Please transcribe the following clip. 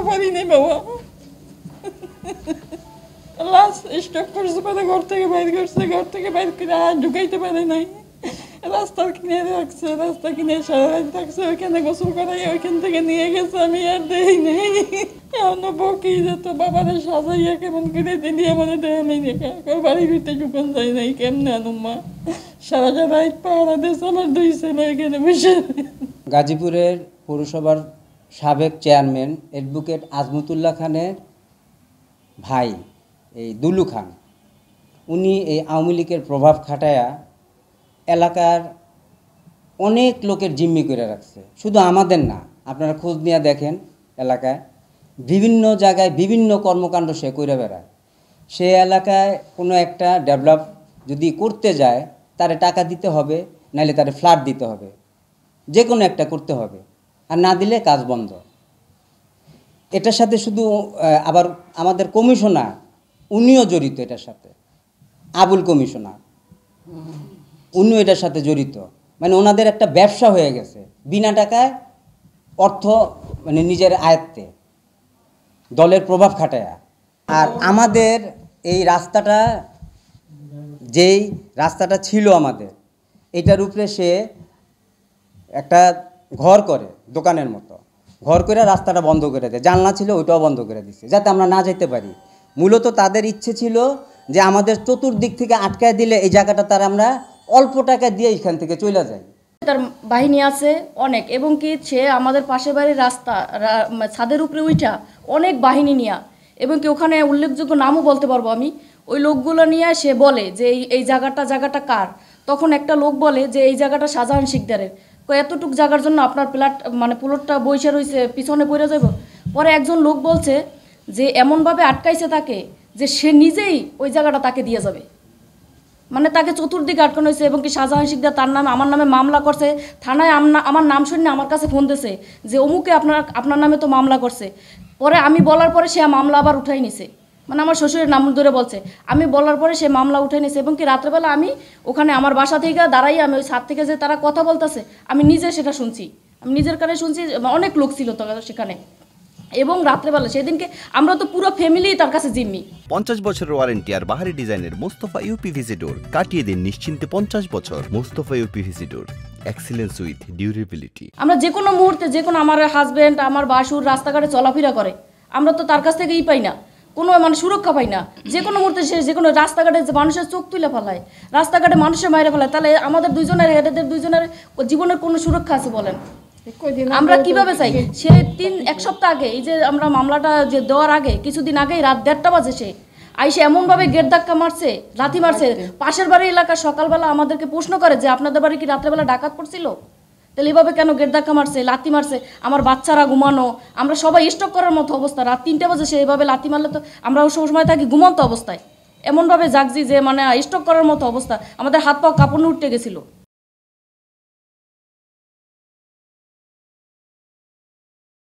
পারি নাই বাবা। লাস্ট স্টক করছে, পরে ঘর থেকে বাইর করছে, ঘর থেকে বাইর করে আর ঢুকাইতে পারে নাই। রাস্তার কিনে রাখছে, রাস্তা কিনে সারা রাত থাকছে, ওইখানে গোসল করাই ওইখান থেকে নিয়ে গেছে, আমি আর দেই নেই। এমন বকি যেত বাবারে সাজাইয়া কেমন করে দিলি আমাদের দেয় নেই, বাড়ির ভিতরে ঢুকান যায় নাই, কেমনে আনুমা সারাটা রাত পাহারা দিয়েছে আমার 2 ছেলে এখানে বসে। গাজীপুরের পৌরসভার সাবেক চেয়ারম্যান অ্যাডভোকেট আজমতুল্লাহ খানের ভাই এই দুলু খান, উনি এই আওয়ামী লীগের প্রভাব খাটায়া এলাকার অনেক লোকের জিম্মি করে রাখছে। শুধু আমাদের না, আপনারা খোঁজ নিয়ে দেখেন, এলাকায় বিভিন্ন জায়গায় বিভিন্ন কর্মকাণ্ড সে করে বেড়ায়। সে এলাকায় কোনো একটা ডেভেলপ যদি করতে যায়, তারে টাকা দিতে হবে, নাহলে তারে ফ্ল্যাট দিতে হবে, যে কোনো একটা করতে হবে, আর না দিলে কাজ বন্ধ। এটার সাথে শুধু আবার আমাদের কমিশনার, উনিও জড়িত এটার সাথে, আবুল কমিশনার, উনিও এটার সাথে জড়িত। মানে ওনাদের একটা ব্যবসা হয়ে গেছে, বিনা টাকায় অর্থ মানে নিজের আয়ত্তে, দলের প্রভাব খাটায়। আর আমাদের এই রাস্তাটা, যেই রাস্তাটা ছিল আমাদের, এটার উপরে সে একটা ঘর করে, দোকানের মতো ঘর করে রাস্তাটা বন্ধ করে দেয়। জানলা ছিল ওইটাও বন্ধ করে দিচ্ছে, যাতে আমরা না যেতে পারি। মূলত তাদের ইচ্ছে ছিল যে আমাদের চতুর্দিক থেকে আটকায় দিলে এই জায়গাটা তার আমরা অল্প টাকা দিয়ে এখান থেকে চলে যাই। তার বাহিনী আছে অনেক, এবং কি সে আমাদের পাশের বাড়ির রাস্তা ছাদের উপরে উইঠা অনেক বাহিনী নিয়ে, এবং কি ওখানে উল্লেখযোগ্য নামও বলতে পারবো আমি, ওই লোকগুলো নিয়ে সে বলে যে এই জায়গাটা কার। তখন একটা লোক বলে যে এই জায়গাটা শাহজাহান শিকদারের। এতটুক জায়গার জন্য আপনার প্লটটা বইসা রয়েছে, পিছনে পড়ে যাব। পরে একজন লোক বলছে যে এমনভাবে আটকাইছে তাকে যে সে নিজেই ওই জায়গাটা তাকে দিয়ে যাবে, মানে তাকে চতুর্দিকে আটকানো হয়েছে। এবং কি শাহজাহান শিকদার তার নামে আমার নামে মামলা করছে থানায়। আমার নাম শুনে আমার কাছে ফোন দিয়েছে যে অমুকে আপনার নামে তো মামলা করছে। পরে আমি বলার পরে সে মামলা আবার উঠাই নিছে, মানে আমার শ্বশুরের নাম ধরে বলছে। আমি বলার পরে সে মামলা উঠে নিছে। এবং কি রাত্রেবেলা আমি ওখানে আমার বাসা থেকে দাঁড়াই, আমি ওই ছাদ থেকে যে তারা কথা বলতেছে আমি নিজে সেটা শুনছি, আমি নিজের কানে শুনছি। অনেক লোক ছিল তো সেখানে। এবং রাত্রেবেলা সেদিনকে আমরা তো পুরো ফ্যামিলি তার কাছে জিম্মি। 50 বছরের ওয়ারেন্টি আর বাহারি ডিজাইনের মুস্তাফা ইউপিভিসি ডোর, কাটিয়ে দিন নিশ্চিন্তে 50 বছর। Mustafa uPVC door, excellence with durability. আমরা যে কোনো মুহূর্তে, যে কোনো আমার হাজব্যান্ড, আমার বাসুর রাস্তাঘাটে চলাফেরা করে, আমরা তো তার কাছ থেকেই পাই না, কোনো মানে সুরক্ষা পাই না। যে কোনো মুহূর্তে সে যে কোনো রাস্তাঘাটে মানুষের চোখ তুলে ফেলায়, রাস্তাঘাটে মানুষের মাইরে ফেলায়, তাহলে আমাদের এদের দুইজনের জীবনের কোনো সুরক্ষা আছে বলেন? আমরা কিভাবে চাই? সে 1 সপ্তাহ আগে, এই যে আমরা মামলাটা যে দেওয়ার আগে কিছুদিন আগেই রাত 1:30 বাজে সে আইসে এমনভাবে গেট ধাক্কা মারছে, লাথি মারছে। পাশের বাড়ির এলাকা সকালবেলা আমাদেরকে প্রশ্ন করে যে আপনাদের বাড়ি কি রাত্রেবেলা ডাকাত পড়ছিল? তাহলে এভাবে কেন গেট ধাক্কা মারছে, লাথি মারছে? আমার বাচ্চারা ঘুমানো, আমরা সবাই স্টক করার মতো অবস্থা। রাত 3টা বাজে সে এভাবে লাথি মারলে তো আমরা সময় থাকি ঘুমন্ত অবস্থায়, এমনভাবে জাগছি যে মানে স্টক করার মতো অবস্থা। আমাদের হাত পা কাঁপনে উঠতে গেছিলো।